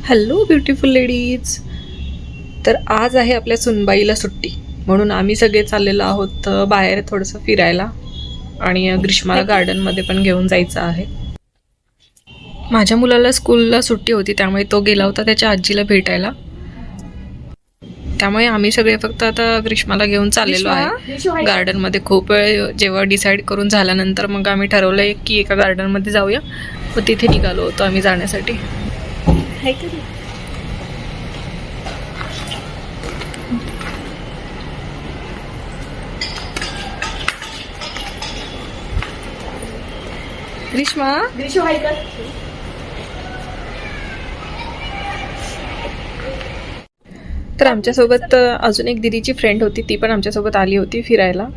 Hello beautiful ladies. तर आज आहे आपल्या सुनबाईला सुट्टी, म्हणून आम्ही सगळे चाललेलो आहोत बाहेर थोडंसं फिरायला आणि ग्रीष्माला गार्डनमध्ये पण घेऊन जायचं आहे. माझ्या मुलाला स्कूलला सुट्टी होती, त्यामुळे तो गेला होता त्याच्या आजीला भेटायला. त्यामुळे आम्ही सगळे फक्त आता ग्रीष्माला घेऊन चाललेलो आहे गार्डनमध्ये. खूप वेळ जेव्हा डिसाईड करून झाल्यानंतर मग आम्ही ठरवलं की एका गार्डनमध्ये जाऊया, व तिथे निघालो होतो आम्ही जाण्यासाठी. ग्रीष्मा तर आमच्यासोबत अजून एक दीदीची फ्रेंड होती, ती पण आमच्यासोबत आली होती फिरायला.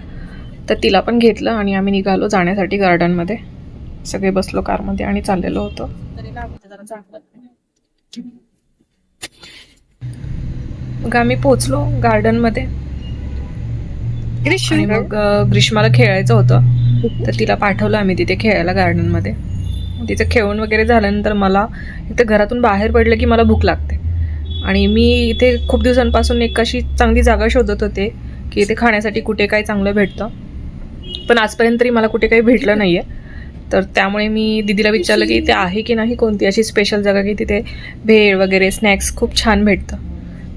तर तिला पण घेतलं आणि आम्ही निघालो जाण्यासाठी गार्डनमध्ये. सगळे बसलो कारमध्ये आणि चाललेलो होतो. मग आम्ही पोचलो गार्डनमध्ये आणि मग ग्रीष्माला खेळायचं होतं, तर तिला पाठवलं आम्ही तिथे खेळायला गार्डनमध्ये. तिचं खेळून वगैरे झाल्यानंतर मला इथे घरातून बाहेर पडलं की मला भूक लागते आणि मी इथे खूप दिवसांपासून एक अशी चांगली जागा शोधत होते की इथे खाण्यासाठी कुठे काय चांगलं भेटतं, पण आजपर्यंत तरी मला कुठे काही भेटलं नाही आहे. तर त्यामुळे मी दीदीला विचारलं की इथे आहे की नाही कोणती अशी स्पेशल जागा की तिथे भेळ वगैरे स्नॅक्स खूप छान भेटतं.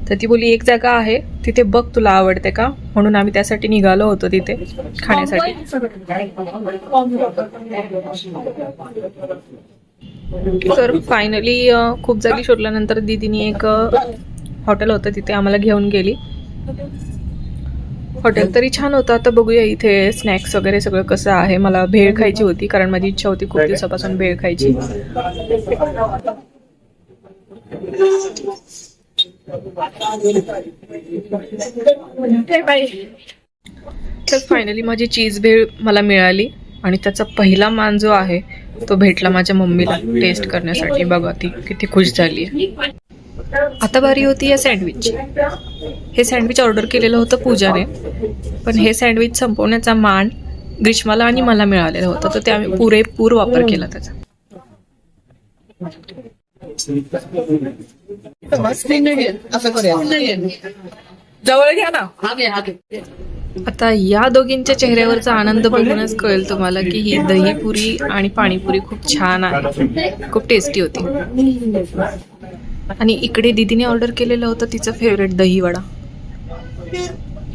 तर ती बोली एक जागा आहे तिथे, बघ तुला आवडते का. म्हणून आम्ही त्यासाठी निघालो होतो तिथे खाण्यासाठी. तर फायनली खूप जागी शोधल्यानंतर दीदीने एक हॉटेल होतं तिथे आम्हाला घेऊन गेली. हॉटेल तरी छान होतं. आता बघूया इथे स्नॅक्स वगैरे सगळं कसं आहे. मला भेळ खायची होती कारण माझी इच्छा होती खूप दिवसापासून भेळ खायची. तर फायनली माझी चीज भेळ मला मिळाली आणि त्याचा पहिला मान जो आहे तो भेटला माझ्या मम्मीला टेस्ट करण्यासाठी. बघा ती किती खुश झाली. आता बारी होती या सँडविचची. हे सँडविच ऑर्डर केलेलं होतं पूजाने, पण हे सँडविच संपवण्याचा मान ग्रीष्माला आणि मला मिळालेला होता, तर ते आम्ही पुरेपूर वापर केला त्याचा. जवळ घ्या ना. आता या दोघींच्या चेहऱ्यावरचा आनंद बघूनच कळेल तुम्हाला की ही दहीपुरी आणि पाणीपुरी खूप छान आहे, खूप टेस्टी होती. आणि इकडे दीदीने ऑर्डर केलेलं होतं तिचं फेवरेट दहीवडा.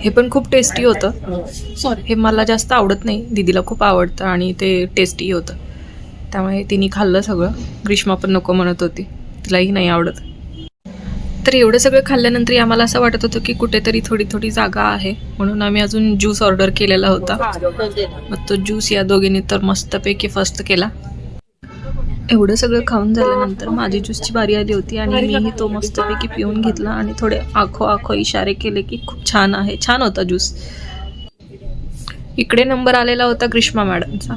हे पण खूप टेस्टी होतं. हे मला जास्त आवडत नाही, दीदीला खूप आवडतं आणि ते टेस्टी होतं, त्यामुळे तिने खाल्लं सगळं. ग्रीष्मा पण नको म्हणत होती, तिलाही नाही आवडत. तर एवढं सगळं खाल्ल्यानंतर आम्हाला असं वाटत होतं की कुठेतरी थोडी थोडी जागा आहे, म्हणून आम्ही अजून ज्यूस ऑर्डर केलेला होता. मग तो ज्यूस या दोघींनी तर मस्तपैकी फस्त केला. एवढं सगळं खाऊन झाल्यानंतर माझी ज्यूसची बारी आली होती आणि मीही तो मस्तपैकी पिऊन घेतला आणि थोडे आखो इशारे केले की खूप छान आहे, छान होता ज्यूस. इकडे नंबर आलेला होता ग्रीष्मा मॅडमचा.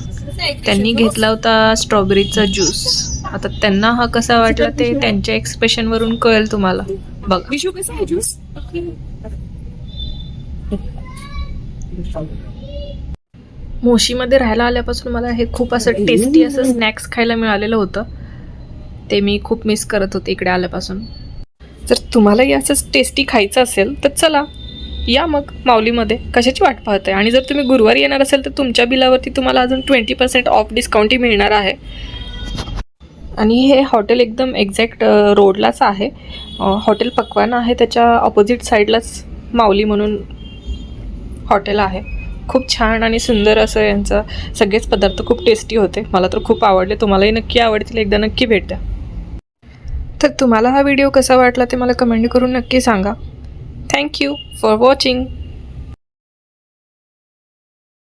त्यांनी घेतला होता स्ट्रॉबेरीचा ज्यूस. आता त्यांना हा कसा वाटला ते त्यांच्या एक्सप्रेशन वरून कळेल तुम्हाला. बघा. मोशीमध्ये राहायला आल्यापासून मला हे खूप असं टेस्टी असं स्नॅक्स खायला मिळालेलं होतं, ते मी खूप मिस करत होते इकडे आल्यापासून. जर तुम्हालाही असंच टेस्टी खायचं असेल तर चला या मग माऊलीमध्ये. कशाची वाट पाहताय. आणि जर तुम्ही गुरुवारी येणार असेल तर तुमच्या बिलावरती तुम्हाला अजून 20% ऑफ डिस्काउंटही मिळणार आहे. आणि हे हॉटेल एकदम एक्झॅक्ट रोडलाच आहे. हॉटेल पकवान आहे, त्याच्या ऑपोजिट साईडलाच माऊली म्हणून हॉटेल आहे. खूप छान आणि सुंदर असं यांचं सगळेच पदार्थ खूप टेस्टी होते. मला तर खूप आवडले, तुम्हालाही नक्की आवडतील, एकदा नक्की भेट द्या. तर तुम्हाला हा व्हिडिओ कसा वाटला ते मला कमेंट करून नक्की सांगा. Thank you for watching.